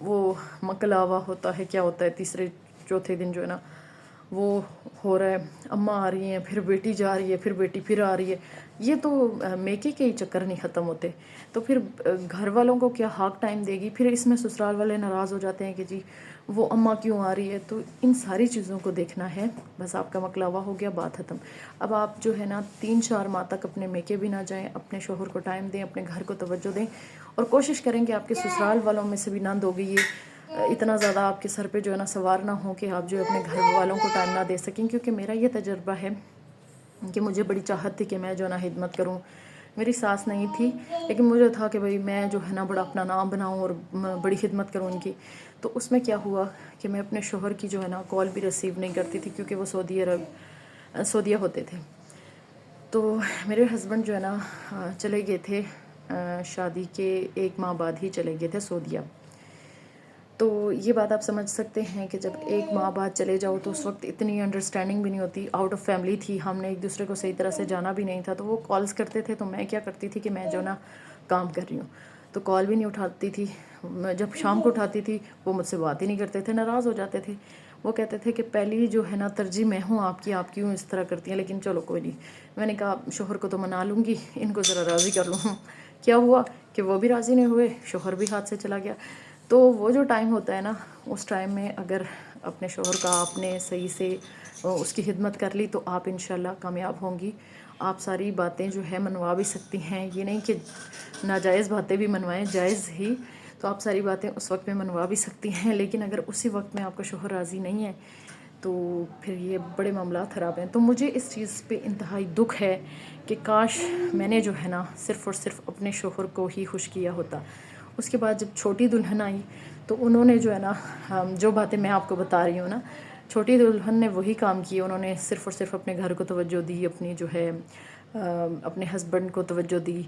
وہ مکلاوا ہوتا ہے، کیا ہوتا ہے، تیسرے چوتھے دن جو ہے نا وہ ہو رہا ہے، اماں آ رہی ہیں، پھر بیٹی جا رہی ہے، پھر بیٹی پھر آ رہی ہے. یہ تو میکے کے ہی چکر نہیں ختم ہوتے. تو پھر گھر والوں کو کیا ہاک ٹائم دے گی، پھر اس میں سسرال والے ناراض ہو جاتے ہیں کہ جی وہ اماں کیوں آ رہی ہے. تو ان ساری چیزوں کو دیکھنا ہے. بس آپ کا مکلاوا ہو گیا، بات ختم. اب آپ جو ہے نا 3-4 ماہ تک اپنے میکے بھی نہ جائیں، اپنے شوہر کو ٹائم دیں، اپنے گھر کو توجہ دیں، اور کوشش کریں کہ آپ کے سسرال والوں میں سے بھی نند ہوگی یہ اتنا زیادہ آپ کے سر پہ جو ہے نا سوار نہ ہو کہ آپ جو اپنے گھر والوں کو ٹائم نہ دے سکیں. کیونکہ میرا یہ تجربہ ہے کہ مجھے بڑی چاہت تھی کہ میں جو ہے نا خدمت کروں. میری ساس نہیں تھی، لیکن مجھے تھا کہ بھئی میں جو ہے نا بڑا اپنا نام بناؤں اور بڑی خدمت کروں ان کی. تو اس میں کیا ہوا کہ میں اپنے شوہر کی جو ہے نا کال بھی ریسیو نہیں کرتی تھی، کیونکہ وہ سعودیہ ہوتے تھے. تو میرے ہسبینڈ جو ہے نا چلے گئے تھے شادی کے 1 ماہ بعد ہی چلے گئے تھے سعودیہ. تو یہ بات آپ سمجھ سکتے ہیں کہ جب 1 ماہ بعد چلے جاؤ تو اس وقت اتنی انڈرسٹینڈنگ بھی نہیں ہوتی. آؤٹ آف فیملی تھی، ہم نے ایک دوسرے کو صحیح طرح سے جانا بھی نہیں تھا. تو وہ کالز کرتے تھے تو میں کیا کرتی تھی کہ میں جو نا کام کر رہی ہوں، تو کال بھی نہیں اٹھاتی تھی. جب شام کو اٹھاتی تھی وہ مجھ سے بات ہی نہیں کرتے تھے، ناراض ہو جاتے تھے. وہ کہتے تھے کہ پہلی جو ہے نا ترجیح میں ہوں آپ کیوں اس طرح کرتی ہیں. لیکن چلو کوئی نہیں. میں نے کہا شوہر کو تو منا لوں گی، ان کو ذرا راضی کر لوں. کیا ہوا کہ وہ بھی راضی نہیں ہوئے، شوہر بھی ہاتھ سے چلا گیا. تو وہ جو ٹائم ہوتا ہے نا، اس ٹائم میں اگر اپنے شوہر کا آپ نے صحیح سے اس کی خدمت کر لی تو آپ انشاءاللہ کامیاب ہوں گی. آپ ساری باتیں جو ہے منوا بھی سکتی ہیں. یہ نہیں کہ ناجائز باتیں بھی منوائیں، جائز ہی. تو آپ ساری باتیں اس وقت میں منوا بھی سکتی ہیں. لیکن اگر اسی وقت میں آپ کا شوہر راضی نہیں ہے تو پھر یہ بڑے معاملات خراب ہیں. تو مجھے اس چیز پہ انتہائی دکھ ہے کہ کاش میں نے جو ہے نا صرف اور صرف اپنے شوہر کو ہی خوش کیا ہوتا. اس کے بعد جب چھوٹی دلہن آئی تو انہوں نے جو ہے نا جو باتیں میں آپ کو بتا رہی ہوں نا، چھوٹی دلہن نے وہی کام کیے. انہوں نے صرف اور صرف اپنے گھر کو توجہ دی، اپنی جو ہے اپنے ہسبینڈ کو توجہ دی.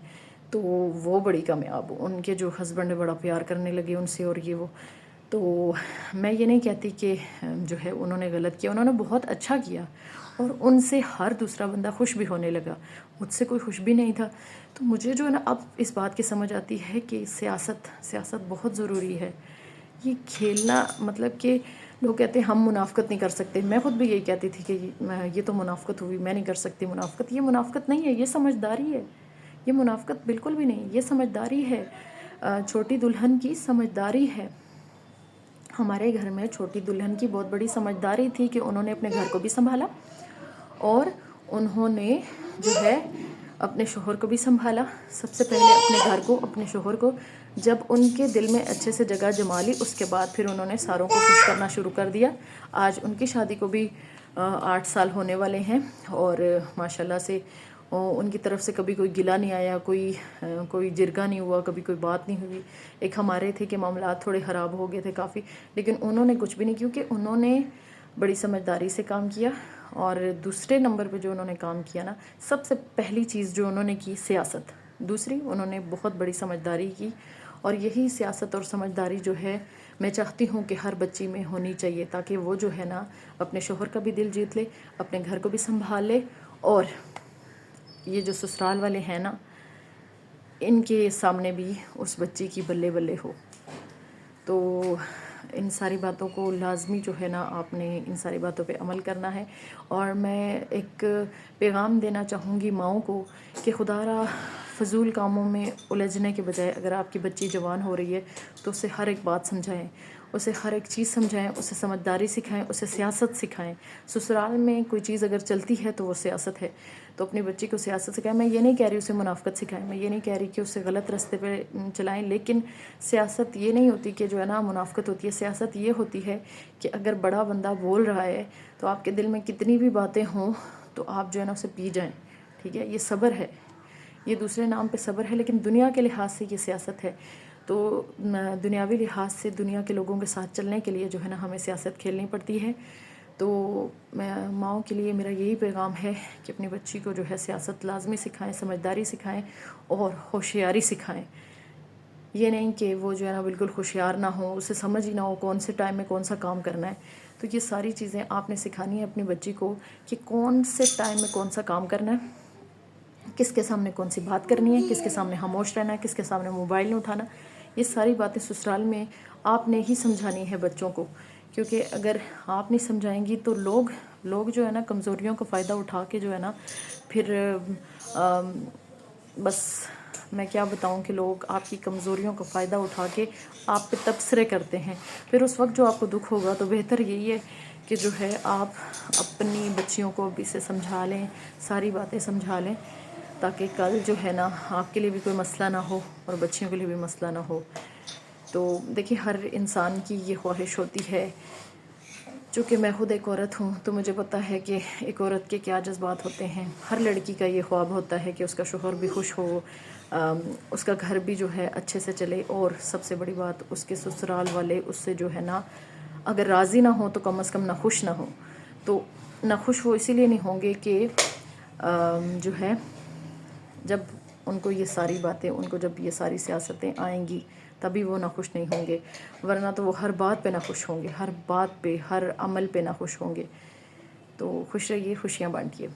تو وہ بڑی کامیاب، ان کے جو ہسبینڈ بڑا پیار کرنے لگے ان سے، اور یہ وہ. تو میں یہ نہیں کہتی کہ جو ہے انہوں نے غلط کیا، انہوں نے بہت اچھا کیا، اور ان سے ہر دوسرا بندہ خوش بھی ہونے لگا. مجھ سے کوئی خوش بھی نہیں تھا. تو مجھے جو ہے نا اب اس بات کی سمجھ آتی ہے کہ سیاست بہت ضروری ہے. یہ کھیلنا، مطلب کہ لوگ کہتے ہیں ہم منافقت نہیں کر سکتے. میں خود بھی یہی کہتی تھی کہ یہ تو منافقت ہوئی، میں نہیں کر سکتی منافقت. یہ منافقت نہیں ہے، یہ سمجھداری ہے. یہ منافقت بالکل بھی نہیں، یہ سمجھداری ہے. چھوٹی دلہن کی سمجھداری ہے. ہمارے گھر میں چھوٹی دلہن کی بہت بڑی سمجھداری تھی کہ انہوں نے اپنے گھر کو بھی سنبھالا، اور انہوں نے جو ہے اپنے شوہر کو بھی سنبھالا. سب سے پہلے اپنے گھر کو، اپنے شوہر کو. جب ان کے دل میں اچھے سے جگہ جما لی، اس کے بعد پھر انہوں نے ساروں کو خوش کرنا شروع کر دیا. آج ان کی شادی کو بھی 8 سال ہونے والے ہیں، اور ماشاءاللہ سے ان کی طرف سے کبھی کوئی گلہ نہیں آیا، کوئی جرگہ نہیں ہوا، کبھی کوئی بات نہیں ہوئی. ایک ہمارے تھے کہ معاملات تھوڑے خراب ہو گئے تھے کافی، لیکن انہوں نے کچھ بھی نہیں، کیونکہ انہوں نے بڑی سمجھداری سے کام کیا. اور دوسرے نمبر پہ جو انہوں نے کام کیا نا، سب سے پہلی چیز جو انہوں نے کی سیاست. دوسری انہوں نے بہت بڑی سمجھداری کی. اور یہی سیاست اور سمجھداری جو ہے میں چاہتی ہوں کہ ہر بچی میں ہونی چاہیے، تاکہ وہ جو ہے نا اپنے شوہر کا بھی دل جیت لے، اپنے گھر کو بھی سنبھال لے، اور یہ جو سسرال والے ہیں نا ان کے سامنے بھی اس بچی کی بلے بلے ہو. تو ان ساری باتوں کو لازمی جو ہے نا آپ نے ان ساری باتوں پہ عمل کرنا ہے. اور میں ایک پیغام دینا چاہوں گی ماؤں کو کہ خدا را فضول کاموں میں الجھنے کے بجائے اگر آپ کی بچی جوان ہو رہی ہے تو اسے ہر ایک بات سمجھائیں، اسے ہر ایک چیز سمجھائیں، اسے سمجھداری سکھائیں، اسے سیاست سکھائیں. سسرال میں کوئی چیز اگر چلتی ہے تو وہ سیاست ہے. تو اپنی بچی کو سیاست سکھائیں. میں یہ نہیں کہہ رہی اسے منافقت سکھائیں، میں یہ نہیں کہہ رہی کہ اسے غلط راستے پہ چلائیں، لیکن سیاست یہ نہیں ہوتی کہ جو ہے نا منافقت ہوتی ہے. سیاست یہ ہوتی ہے کہ اگر بڑا بندہ بول رہا ہے تو آپ کے دل میں کتنی بھی باتیں ہوں تو آپ جو ہے نا اسے پی جائیں. ٹھیک ہے، یہ صبر ہے، یہ دوسرے نام پہ صبر ہے، لیکن دنیا کے لحاظ سے یہ سیاست ہے. تو دنیاوی لحاظ سے دنیا کے لوگوں کے ساتھ چلنے کے لیے جو ہے نا ہمیں سیاست کھیلنی پڑتی ہے. تو میں ماؤں کے لیے میرا یہی پیغام ہے کہ اپنی بچی کو جو ہے سیاست لازمی سکھائیں، سمجھداری سکھائیں، اور ہوشیاری سکھائیں. یہ نہیں کہ وہ جو ہے نا بالکل ہوشیار نہ ہو، اسے سمجھ ہی نہ ہو کون سے ٹائم میں کون سا کام کرنا ہے. تو یہ ساری چیزیں آپ نے سکھانی ہے اپنی بچی کو کہ کون سے ٹائم میں کون سا کام کرنا ہے، کس کے سامنے کون سی بات کرنی ہے، کس کے سامنے خاموش رہنا ہے، کس کے سامنے موبائل نہیں اٹھانا. یہ ساری باتیں سسرال میں آپ نے ہی سمجھانی ہے بچوں کو، کیونکہ اگر آپ نہیں سمجھائیں گی تو لوگ جو ہے نا کمزوریوں کا فائدہ اٹھا کے جو ہے نا پھر بس میں کیا بتاؤں کہ لوگ آپ کی کمزوریوں کا فائدہ اٹھا کے آپ پہ تبصرے کرتے ہیں. پھر اس وقت جو آپ کو دکھ ہوگا تو بہتر یہی ہے کہ جو ہے آپ اپنی بچیوں کو ابھی سے سمجھا لیں، ساری باتیں سمجھا لیں، تاکہ کل جو ہے نا آپ کے لیے بھی کوئی مسئلہ نہ ہو اور بچیوں کے لیے بھی مسئلہ نہ ہو. تو دیکھیے ہر انسان کی یہ خواہش ہوتی ہے. چونکہ میں خود ایک عورت ہوں تو مجھے پتہ ہے کہ ایک عورت کے کیا جذبات ہوتے ہیں. ہر لڑکی کا یہ خواب ہوتا ہے کہ اس کا شوہر بھی خوش ہو، اس کا گھر بھی جو ہے اچھے سے چلے، اور سب سے بڑی بات اس کے سسرال والے اس سے جو ہے نا اگر راضی نہ ہوں تو کم از کم نہ خوش نہ ہوں. تو نہ خوش وہ اسی لیے نہیں ہوں گے کہ جو ہے جب ان کو یہ ساری باتیں، ان کو جب یہ ساری سیاستیں آئیں گی تبھی وہ نہ خوش نہیں ہوں گے، ورنہ تو وہ ہر بات پہ نہ خوش ہوں گے، ہر بات پہ، ہر عمل پہ نہ خوش ہوں گے. تو خوش رہیے، خوشیاں بانٹیے.